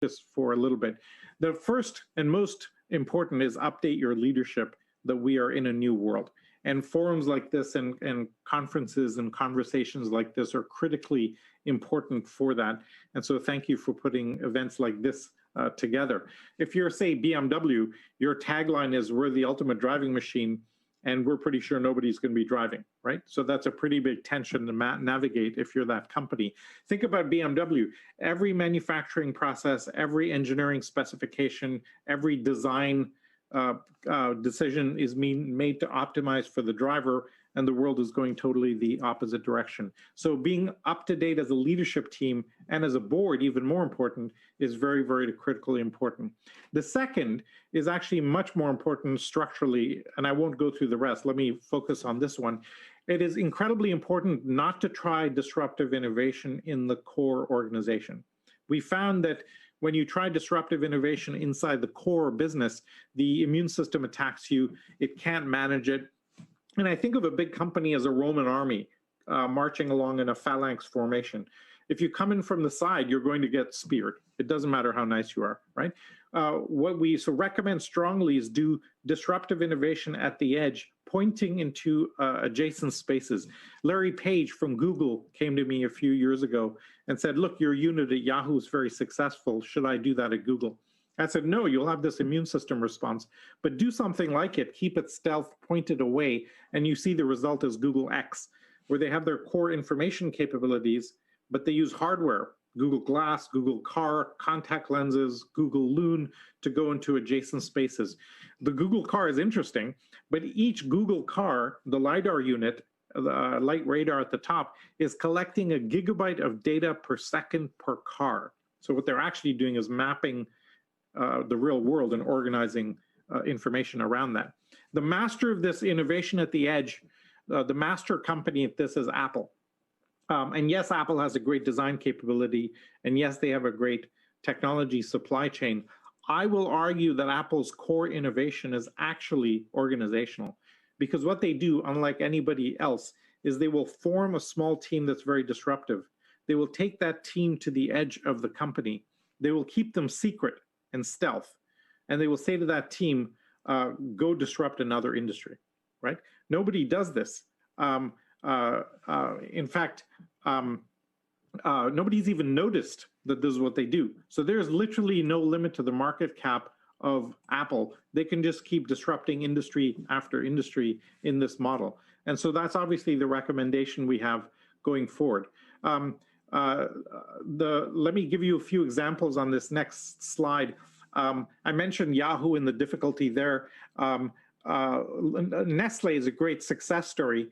this for a little bit. The first and most important is update your leadership that we are in a new world. And forums like this and conferences and conversations like this are critically important for that. And so thank you for putting events like this together. If you're, say, BMW, your tagline is, "We're the ultimate driving machine," and we're pretty sure nobody's going to be driving, right? So that's a pretty big tension to navigate if you're that company. Think about BMW. Every manufacturing process, every engineering specification, every design decision is made to optimize for the driver, and the world is going totally the opposite direction. So being up to date as a leadership team and as a board, even more important, is very, very critically important. The second is actually much more important structurally, and I won't go through the rest. Let me focus on this one. It is incredibly important not to try disruptive innovation in the core organization. We found that when you try disruptive innovation inside the core business, the immune system attacks you, it can't manage it. And I think of a big company as a Roman army marching along in a phalanx formation. If you come in from the side, you're going to get speared. It doesn't matter how nice you are, right? What we recommend strongly is do disruptive innovation at the edge, pointing into adjacent spaces. Larry Page from Google came to me a few years ago and said, "Look, your unit at Yahoo is very successful. Should I do that at Google?" I said, "No, you'll have this immune system response, but do something like it, keep it stealth, point it away," and you see the result is Google X, where they have their core information capabilities, but they use hardware, Google Glass, Google Car, contact lenses, Google Loon, to go into adjacent spaces. The Google Car is interesting, but each Google Car, the LiDAR unit, the light radar at the top, is collecting a gigabyte of data per second per car. So what they're actually doing is mapping the real world and organizing information around that. The master of this innovation at the edge, the master company at this is Apple. And yes, Apple has a great design capability, and yes, they have a great technology supply chain. I will argue that Apple's core innovation is actually organizational, because what they do, unlike anybody else, is they will form a small team that's very disruptive. They will take that team to the edge of the company. They will keep them secret and stealth, and they will say to that team, go disrupt another industry, right? Nobody does this. In fact, nobody's even noticed that this is what they do. So there's literally no limit to the market cap of Apple. They can just keep disrupting industry after industry in this model. And so that's obviously the recommendation we have going forward. Let me give you a few examples on this next slide. I mentioned Yahoo and the difficulty there. Nestle is a great success story.